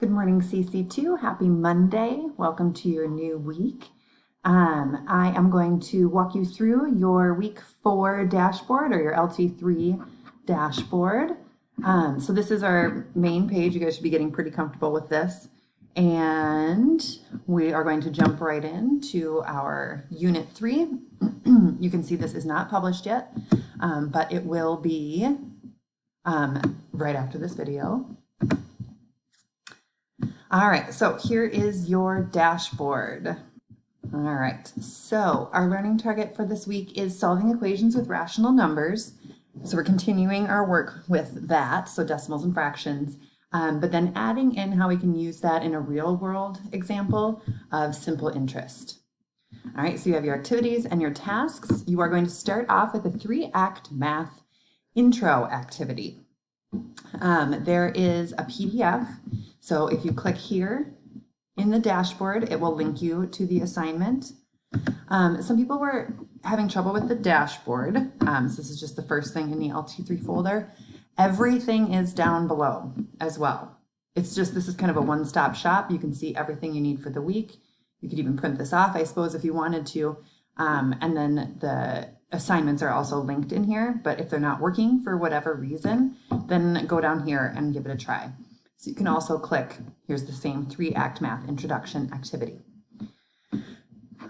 Good morning, CC2. Happy Monday. Welcome to your new week. I am going to walk you through your week 4 dashboard or your LT3 dashboard. So this is our main page. You guys should be getting pretty comfortable with this. And we are going to jump right into our Unit 3. You can see this is not published yet, but it will be right after this video. All right, so here is your dashboard. All right, so our learning target for this week is solving equations with rational numbers. So we're continuing our work with that, so decimals and fractions, but then adding in how we can use that in a real world example of simple interest. All right, so you have your activities and your tasks. You are going to start off with a 3-act math intro activity. There is a PDF. So if you click here in the dashboard, it will link you to the assignment. Some people were having trouble with the dashboard. So this is just the first thing in the LT3 folder. Everything is down below as well. It's just, this is kind of a one-stop shop. You can see everything you need for the week. You could even print this off, I suppose, if you wanted to. And then the assignments are also linked in here, but if they're not working for whatever reason, then go down here and give it a try. So you can also click, here's the same 3-act math introduction activity.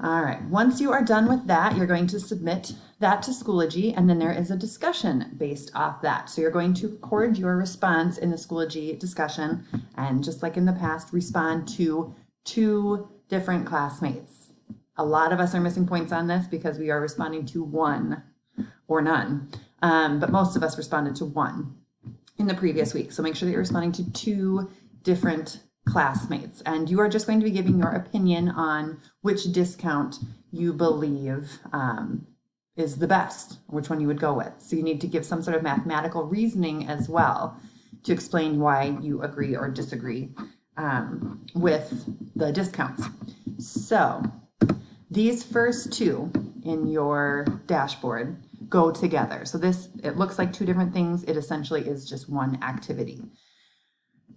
All right, once you are done with that, you're going to submit that to Schoology, and then there is a discussion based off that. So you're going to record your response in the Schoology discussion, and just like in the past, respond to 2 different classmates. A lot of us are missing points on this because we are responding to 1 or none, but most of us responded to 1 in the previous week. So make sure that you're responding to 2 different classmates, and you are just going to be giving your opinion on which discount you believe is the best, which one you would go with. So you need to give some sort of mathematical reasoning as well to explain why you agree or disagree with the discounts. So these first 2 in your dashboard go together. So this, it looks like 2 different things. It essentially is just one activity.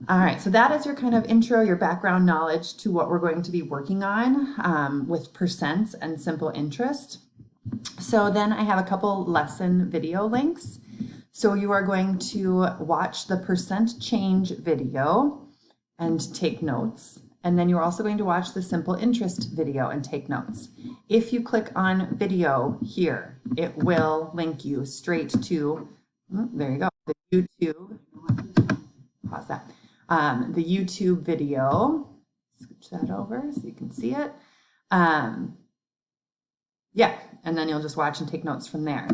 All right, so that is your kind of intro, your background knowledge to what we're going to be working on with percents and simple interest. So then I have a couple lesson video links. So you are going to watch the percent change video and take notes. And then you're also going to watch the simple interest video and take notes. If you click on video here, it will link you straight to, there you go, the YouTube, pause that, the YouTube video. Switch that over so you can see it. Yeah, and then you'll just watch and take notes from there.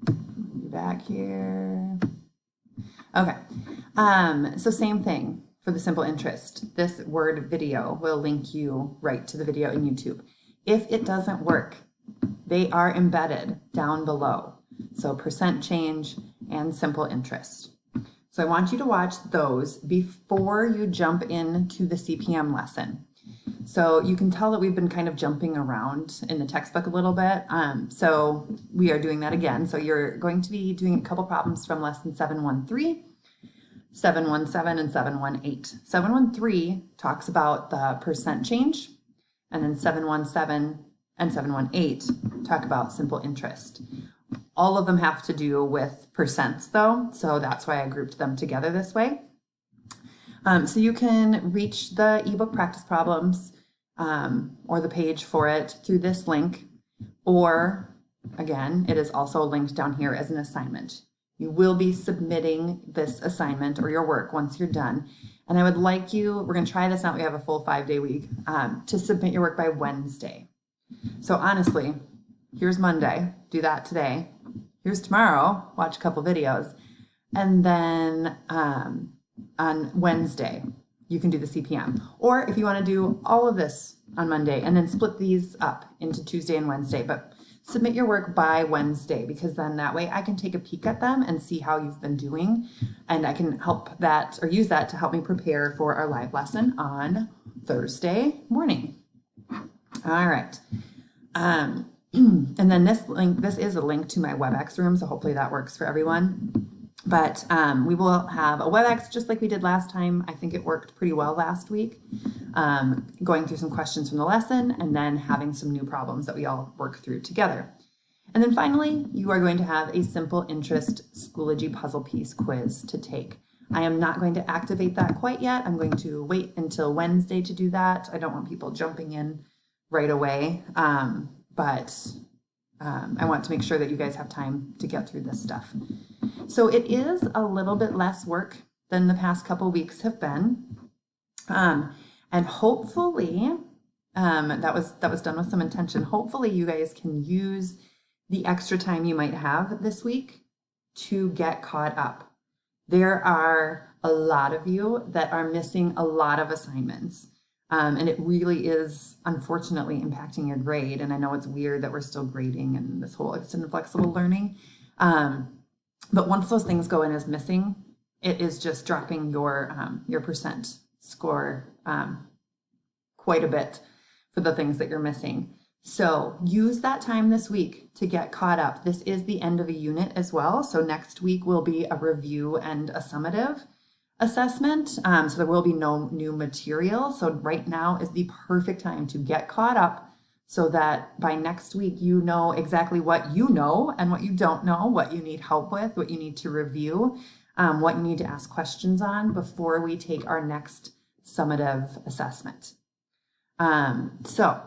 Be back here. Okay, so same thing for the simple interest. This word video will link you right to the video in YouTube. If it doesn't work, they are embedded down below. So percent change and simple interest. So I want you to watch those before you jump into the CPM lesson. So you can tell that we've been kind of jumping around in the textbook a little bit. So we are doing that again. So you're going to be doing a couple problems from lesson 713, 717, and 718. 713 talks about the percent change, and then 717 and 718 talk about simple interest. All of them have to do with percents though, so that's why I grouped them together this way. So you can reach the ebook practice problems or the page for it through this link, or again, it is also linked down here as an assignment. You will be submitting this assignment or your work once you're done. And I would like you, we're going to try this out, we have a full 5-day week, to submit your work by Wednesday. So honestly, here's Monday, do that today. Here's tomorrow, watch a couple videos. And then on Wednesday, you can do the CPM. Or if you want to do all of this on Monday and then split these up into Tuesday and Wednesday, but submit your work by Wednesday, because then that way I can take a peek at them and see how you've been doing, and I can help that or use that to help me prepare for our live lesson on Thursday morning. All right. And then this link, this is a link to my WebEx room, so hopefully that works for everyone. But we will have a WebEx just like we did last time. I think it worked pretty well last week, going through some questions from the lesson and then having some new problems that we all work through together. And then finally, you are going to have a simple interest Schoology puzzle piece quiz to take. I am not going to activate that quite yet. I'm going to wait until Wednesday to do that. I don't want people jumping in right away, but I want to make sure that you guys have time to get through this stuff. So it is a little bit less work than the past couple weeks have been. And hopefully, that was done with some intention. Hopefully you guys can use the extra time you might have this week to get caught up. There are a lot of you that are missing a lot of assignments. And it really is unfortunately impacting your grade. And I know it's weird that we're still grading and this whole extended flexible learning. But once those things go in as missing, it is just dropping your percent score quite a bit for the things that you're missing. So use that time this week to get caught up. This is the end of a unit as well. So next week will be a review and a summative assessment. So there will be no new material. So right now is the perfect time to get caught up so that by next week, you know exactly what you know and what you don't know, what you need help with, what you need to review, what you need to ask questions on before we take our next summative assessment. So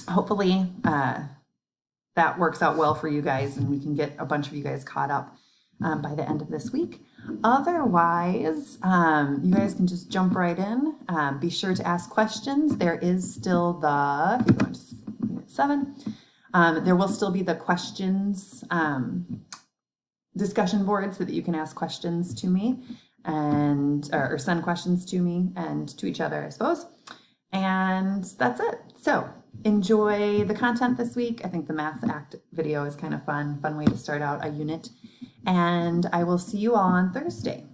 hopefully that works out well for you guys and we can get a bunch of you guys caught up by the end of this week. Otherwise, you guys can just jump right in. Be sure to ask questions. There is still if you go into Unit 7, there will still be the questions discussion board so that you can ask questions to me or send questions to me and to each other, I suppose. And that's it. So enjoy the content this week. I think the Math Act video is kind of fun way to start out a unit. And I will see you all on Thursday.